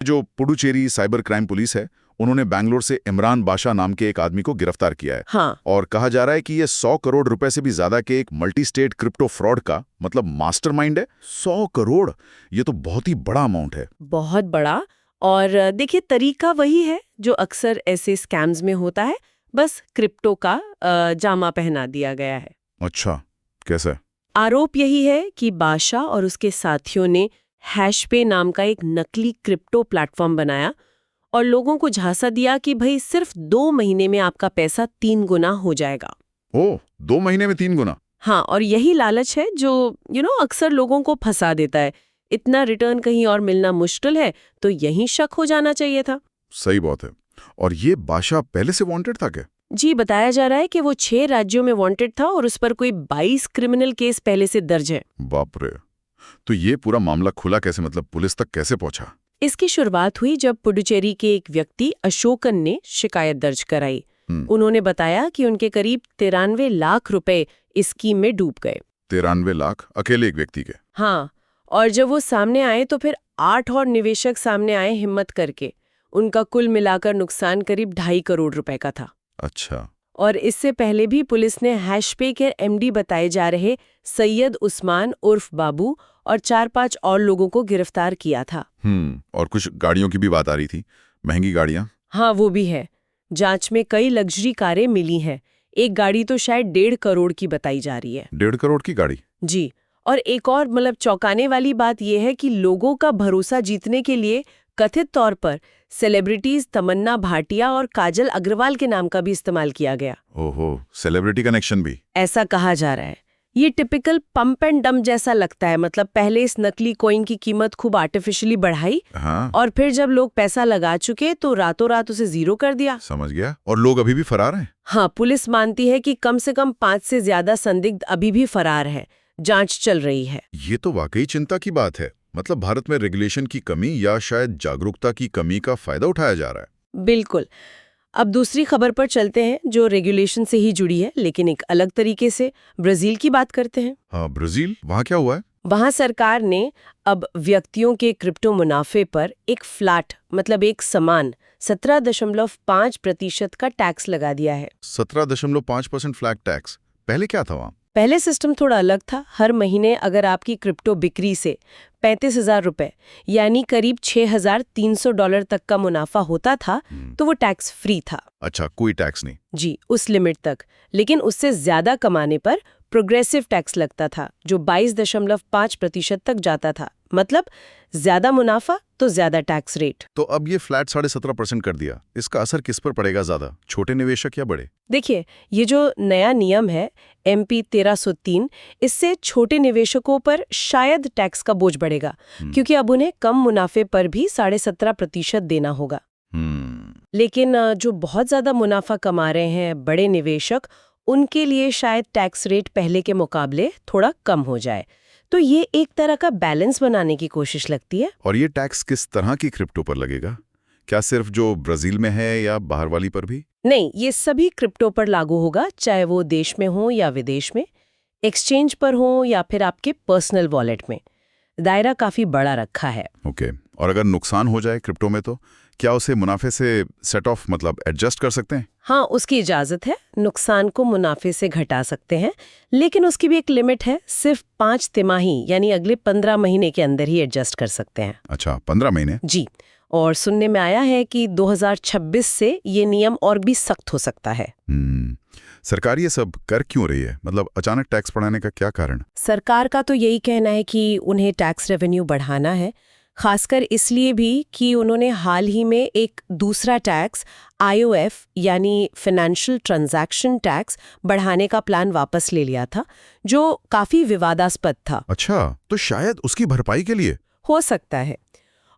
जो Puducherry cyber crime police है, उन्होंने बैंगलोर से इमरान बादशाह नाम के एक आदमी को गिरफ्तार किया है। हाँ। और कहा जा रहा है कि ये 100 करोड़ रुपए से भी ज्यादा के एक मल्टी स्टेट क्रिप्टो फ्रॉड का मतलब मास्टरमाइंड है। 100 करोड़, ये तो बहुत ही बड़ा अमाउंट है। बहुत बड़ा। और देखिए, तरीका वही है जो अक्सर ऐसे स्कैम्स में होता है, बस क्रिप्टो का जामा पहना दिया गया है। अच्छा, कैसे? आरोप यही है कि बादशाह और उसके साथियों ने हैशपे नाम का एक नकली क्रिप्टो प्लेटफॉर्म बनाया और लोगों को झांसा दिया कि भाई सिर्फ 2 महीने में आपका पैसा 3 गुना हो जाएगा। ओह, 2 महीने में 3 गुना? हाँ, और यही लालच है जो अक्सर लोगों को फंसा देता है। इतना रिटर्न कहीं और मिलना मुश्किल है, तो यहीं शक हो जाना चाहिए था। सही बात है। और ये बादशाह पहले से वांटेड था क्या? जी, बताया जा रहा है कि वो 6 राज्यों में वांटेड था और उस पर कोई 22 क्रिमिनल केस पहले से दर्ज है। बाप रे! तो ये पूरा मामला खुला कैसे, मतलब पुलिस तक कैसे पहुंचा? इसकी शुरुआत हुई जब पुडुचेरी के एक व्यक्ति अशोकन ने शिकायत दर्ज कराई। उन्होंने बताया कि उनके करीब 93 लाख रुपए इस स्कीम में डूब गए। 93 लाख अकेले एक व्यक्ति के? हाँ, और जब वो सामने आए तो फिर 8 और निवेशक सामने आए हिम्मत करके। उनका कुल मिलाकर नुकसान करीब 2.5 करोड़ रुपए का था। अच्छा। और इससे पहले भी पुलिस ने हैशपे के एमडी बताए जा रहे सैयद उस्मान उर्फ बाबू और 4-5 और लोगों को गिरफ्तार किया था। और कुछ गाड़ियों की भी बात आ रही थी, महंगी गाड़ियां। हाँ, वो भी है। जांच में कई लग्जरी कारें मिली हैं। एक गाड़ी तो शायद 1.5 करोड़ की बताई जा रही है। 1.5 करोड़ की गाड़ी? जी। और एक और चौंकाने वाली बात यह है कि लोगों का भरोसा जीतने के लिए कथित तौर पर सेलिब्रिटीज तमन्ना भाटिया और काजल अग्रवाल के नाम का भी इस्तेमाल किया गया। ओहो, सेलिब्रिटी कनेक्शन भी? ऐसा कहा जा रहा है। ये टिपिकल पंप एंड डंप जैसा लगता है। मतलब पहले इस नकली कॉइन की कीमत खूब आर्टिफिशियली बढ़ाई। हाँ। और फिर जब लोग पैसा लगा चुके तो रातों रात उसे जीरो कर दिया। समझ गया। और लोग अभी भी फरार हैं? हाँ, पुलिस मानती है कि कम से कम 5 से ज्यादा संदिग्ध अभी भी फरार हैं। जांच चल रही है। ये तो वाकई चिंता की बात है। मतलब भारत में रेगुलेशन की कमी या शायद जागरूकता की कमी का फायदा उठाया जा रहा है। बिल्कुल। अब दूसरी खबर पर चलते हैं जो रेगुलेशन से ही जुड़ी है, लेकिन एक अलग तरीके से। ब्राजील की बात करते हैं। हाँ, ब्राजील, वहाँ क्या हुआ है? वहाँ सरकार ने अब व्यक्तियों के क्रिप्टो मुनाफे पर एक फ्लैट एक समान 17.5% का टैक्स लगा दिया है। 17.5% फ्लैट टैक्स? पहले क्या था वहाँ? पहले सिस्टम थोड़ा अलग था। हर महीने अगर आपकी क्रिप्टो बिक्री से 35,000 रुपए यानी करीब $6,300 तक का मुनाफा होता था तो वो टैक्स फ्री था। अच्छा, कोई टैक्स नहीं? जी, उस लिमिट तक। लेकिन उससे ज्यादा कमाने पर प्रोग्रेसिव टैक्स लगता था जो 22.5% तक जाता था। मतलब ज्यादा मुनाफा तो ज्यादा टैक्स रेट। तो अब ये फ्लैट 17.5% कर दिया, इसका असर किस पर पड़ेगा ज्यादा, छोटे निवेशक या बड़े? देखिए, ये जो नया नियम है MP 1303, इससे छोटे निवेशकों पर शायद टैक्स का बोझ बढ़ेगा क्योंकि अब उन्हें कम मुनाफे पर भी 17.5% देना होगा। लेकिन जो बहुत ज्यादा मुनाफा कमा रहे हैं बड़े निवेशक, उनके लिए शायद टैक्स रेट पहले के मुकाबले थोड़ा कम हो जाए। तो ये एक तरह का बैलेंस बनाने की कोशिश लगती है। और ये टैक्स किस तरह की क्रिप्टो पर लगेगा? क्या सिर्फ जो ब्राजील में है या बाहर वाली पर भी? नहीं, ये सभी क्रिप्टो पर लागू होगा, चाहे वो देश में हो या विदेश में, एक्सचेंज पर हो या फिर आपके पर्सनल वॉलेट में। दायरा काफी बड़ा रखा है। ओके। और अगर नुकसान हो जाए क्रिप्टो में तो क्या उसे मुनाफे से सेट ऑफ एडजस्ट कर सकते हैं? हाँ, उसकी इजाजत है। नुकसान को मुनाफे से घटा सकते हैं, लेकिन उसकी भी एक लिमिट है। सिर्फ 5 तिमाही यानी अगले 15 महीने के अंदर ही एडजस्ट कर सकते हैं। अच्छा, 15 महीने? जी। और सुनने में आया है कि 2026 से ये नियम और भी सख्त हो सकता है। सरकार ये सब कर क्यों रही है? अचानक टैक्स बढ़ाने का क्या कारण? सरकार का तो यही कहना है कि उन्हें टैक्स रेवेन्यू बढ़ाना है, खासकर इसलिए भी कि उन्होंने हाल ही में एक दूसरा टैक्स IOF यानी फाइनेंशियल ट्रांजैक्शन टैक्स बढ़ाने का प्लान वापस ले लिया था, जो काफी विवादास्पद था। अच्छा, तो शायद उसकी भरपाई के लिए? हो सकता है।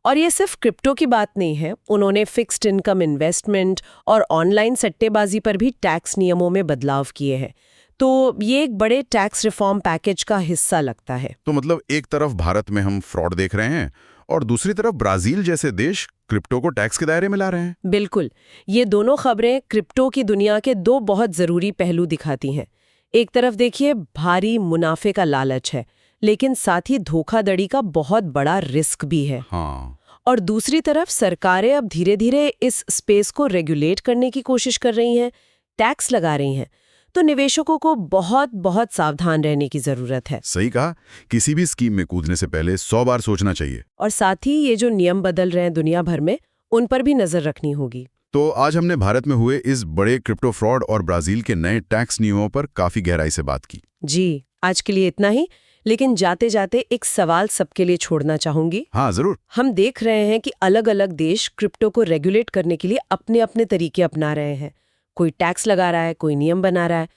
और ये सिर्फ क्रिप्टो की बात नहीं है। उन्होंने फिक्स्ड इनकम इन्वेस्टमेंट और ऑनलाइन सट्टेबाजी पर भी टैक्स नियमों में बदलाव किए हैं। तो ये एक बड़े टैक्स रिफॉर्म पैकेज का हिस्सा लगता है। तो एक तरफ भारत में हम फ्रॉड देख रहे हैं और दूसरी तरफ ब्राजील जैसे देश क्रिप्टो को टैक्स के दायरे में ला रहे हैं। बिल्कुल। ये दोनों खबरें क्रिप्टो की दुनिया के 2 बहुत जरूरी पहलू दिखाती हैं। एक तरफ देखिए, भारी मुनाफे का लालच है, लेकिन साथ ही धोखाधड़ी का बहुत बड़ा रिस्क भी है। हाँ। और दूसरी तरफ सरकारें अब धीरे धीरे इस स्पेस को रेगुलेट करने की कोशिश कर रही हैं, टैक्स लगा रही हैं। तो निवेशकों को बहुत बहुत सावधान रहने की जरूरत है। सही कहा, किसी भी स्कीम में कूदने से पहले 100 बार सोचना चाहिए। और साथ ही ये जो नियम बदल रहे हैं दुनिया भर में, उन पर भी नजर रखनी होगी। तो आज हमने भारत में हुए इस बड़े क्रिप्टो फ्रॉड और ब्राजील के नए टैक्स नियमों पर काफी गहराई से बात की। जी, आज के लिए इतना ही, लेकिन जाते जाते एक सवाल सबके लिए छोड़ना चाहूंगी। हाँ जरूर। हम देख रहे हैं कि अलग अलग देश क्रिप्टो को रेगुलेट करने के लिए अपने अपने तरीके अपना रहे हैं। कोई टैक्स लगा रहा है, कोई नियम बना रहा है।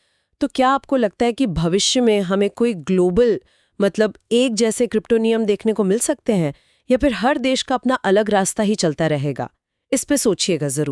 तो क्या आपको लगता है कि भविष्य में हमें कोई ग्लोबल, मतलब एक जैसे क्रिप्टो नियम देखने को मिल सकते हैं, या फिर हर देश का अपना अलग रास्ता ही चलता रहेगा? इस पे सोचिएगा जरूर।